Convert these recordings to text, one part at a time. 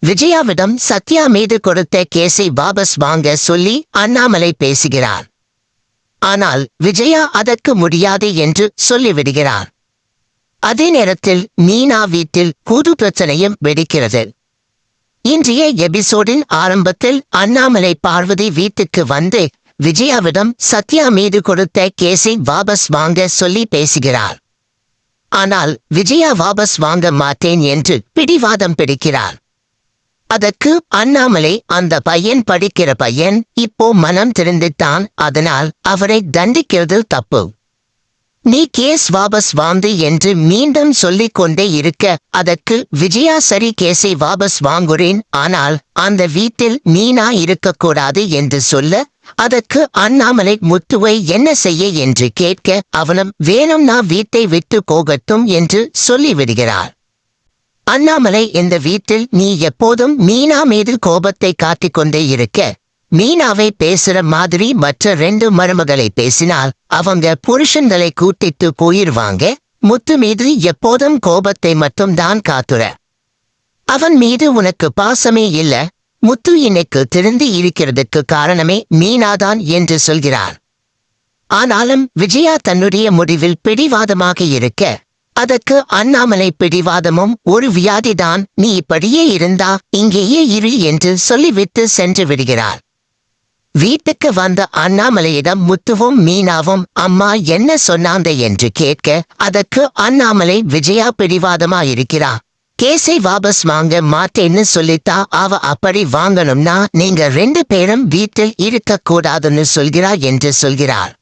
விஜயாவிடம் சத்யா மீது கொடுத்த கேஸை வாபஸ் வாங்க சொல்லி அண்ணாமலை பேசுகிறார். ஆனால் விஜயா அதற்கு முடியாது என்று சொல்லிவிடுகிறார். அதே நேரத்தில் மீனா வீட்டில் புது பிரச்சனையும் வெடிக்கிறது. இன்றைய எபிசோடின் ஆரம்பத்தில் அண்ணாமலை பார்வதி வீட்டுக்கு வந்து விஜயாவிடம் சத்யா மீது கொடுத்த கேஸை வாபஸ் வாங்க சொல்லி பேசுகிறார். ஆனால் விஜயா வாபஸ் வாங்க மாட்டேன் என்று பிடிவாதம் பிடிக்கிறார். அதற்கு அண்ணாமலை, அந்த பையன் படிக்கிற பையன், இப்போ மனம் திருந்துட்டான், அதனால் அவரை தண்டிக்கிறது தப்பு. நீ கேஸ் வாபஸ் வாங்கு என்று மீண்டும் சொல்லிக் கொண்டே இருக்க, அதற்கு விஜயா சரி கேஸை வாபஸ் வாங்குறேன், ஆனால் அந்த வீட்டில் மீனா இருக்கக்கூடாது என்று சொல்ல, அதற்கு அண்ணாமலை முத்துவை என்ன செய்ய என்று கேட்க, அவனும் வேணும்னா வீட்டை விட்டு போகட்டும் என்று சொல்லிவிடுகிறார். அண்ணாமலை, இந்த வீட்டில் நீ எப்போதும் மீனா மீது கோபத்தை காட்டிக்கொண்டே இருக்க, மீனாவை பேசுற மாதிரி மற்ற 2 மருமகளை பேசினால் அவங்க புருஷன்களை கூட்டிட்டு போயிருவாங்க. முத்து மீது எப்போதும் கோபத்தை மட்டும் தான் காட்டுற. அவன் மீது உனக்கு பாசமே இல்ல. முத்து இன்னைக்கு திருந்தி இருக்கிறதுக்கு காரணமே மீனாதான் என்று சொல்கிறார். ஆனாலும் விஜயா தன்னுடைய முடிவில் பிடிவாதமாக இருக்க, அதற்கு அண்ணாமலை பிடிவாதமும் ஒரு வியாதிதான், நீ இப்படியே இருந்தா இங்கேயே இரு என்று சொல்லிவிட்டு சென்று விடுகிறார். வீட்டுக்கு வந்த அண்ணாமலையிடம் முத்துவும் மீனாவும் அம்மா என்ன சொன்னாங்க என்று கேட்க, அதற்கு அண்ணாமலை, விஜயா பிடிவாதமாயிருக்கிறா, கேஸை வாபஸ் வாங்க மாட்டேன்னு சொல்லித்தா அவ அப்படி வாங்கணும்னா நீங்க 2 பேரும் வீட்டில் இருக்கக்கூடாதுன்னு சொல்கிறா என்று சொல்கிறார்.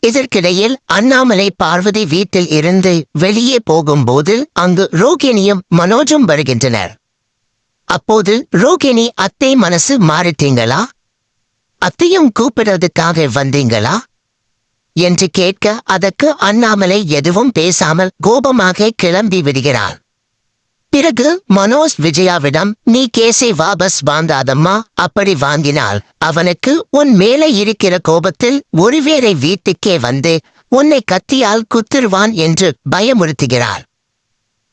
இதற்கிடையில் அண்ணாமலை பார்வதி வீட்டில் இருந்து வெளியே போகும்போது அங்கு ரோகிணியும் மனோஜும் வருகின்றனர். அப்போது ரோகிணி, அத்தை மனசு மாறிட்டீங்களா? அத்தையும் கூப்பிடுறதுக்காக வந்தீங்களா என்று கேட்க, அதற்கு அண்ணாமலை எதுவும் பேசாமல் கோபமாக கிளம்பி விடுகிறார். பிறகு மனோஜ் விஜயாவிடம், நீ கேஸை வாபஸ் வாங்காதம்மா, அப்படி வாங்கினால் அவனுக்கு உன் மேலே இருக்கிற கோபத்தில் ஒருவேளை வீட்டுக்கே வந்து உன்னை கத்தியால் குத்திருவான் என்று பயமுறுத்துகிறார்.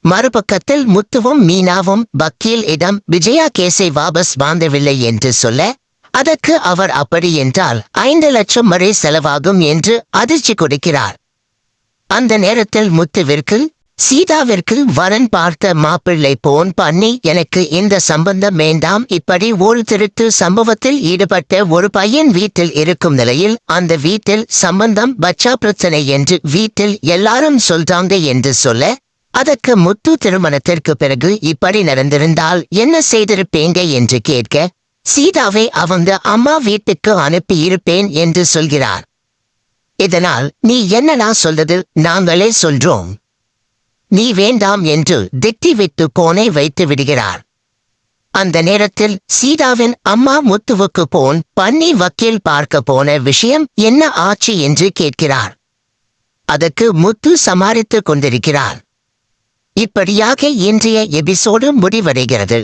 மறுபக்கத்தில் முத்துவும் மீனாவும் வக்கீல் இடம் விஜயா கேஸை வாபஸ் வாங்கவில்லை என்று சொல்ல, அதற்கு அவர் அப்படி என்றால் 5 லட்சம் வரை செலவாகும் என்று அதிர்ச்சி கொடுக்கிறார். அந்த நேரத்தில் முத்துவிற்கு, சீதாவிற்கு வரன் பார்த்த மாப்பிள்ளை போன் பண்ணி, எனக்கு இந்த சம்பந்தம் வேண்டாம், இப்படி ஒரு திருட்டு சம்பவத்தில் ஈடுபட்ட ஒரு பையன் வீட்டில் இருக்கும் நிலையில் அந்த வீட்டில் சம்பந்தம் பச்சா பிரச்சனை என்று வீட்டில் எல்லாரும் சொல்றாங்க என்று சொல்ல, அதற்கு முத்து திருமணத்திற்கு பிறகு இப்படி நடந்திருந்தால் என்ன செய்திருப்பேங்க என்று கேட்க, சீதாவை அவங்க அம்மா வீட்டுக்கு அனுப்பி இருப்பேன் என்று சொல்கிறார். இதனால் நீ என்னடா சொல்றது, நாங்களே சொல்றோம், நீ வேண்டாம் என்று திட்டிவிட்டு போனை வைத்து விடுகிறார். அந்த நேரத்தில் சீதாவின் அம்மா முத்துவுக்கு போன் பண்ணி வக்கீல் பார்க்க போன விஷயம் என்ன ஆச்சு என்று கேட்கிறார். அதற்கு முத்து சமாளித்துக் கொண்டிருக்கிறார். இப்படியாக இன்றைய எபிசோடு முடிவடைகிறது.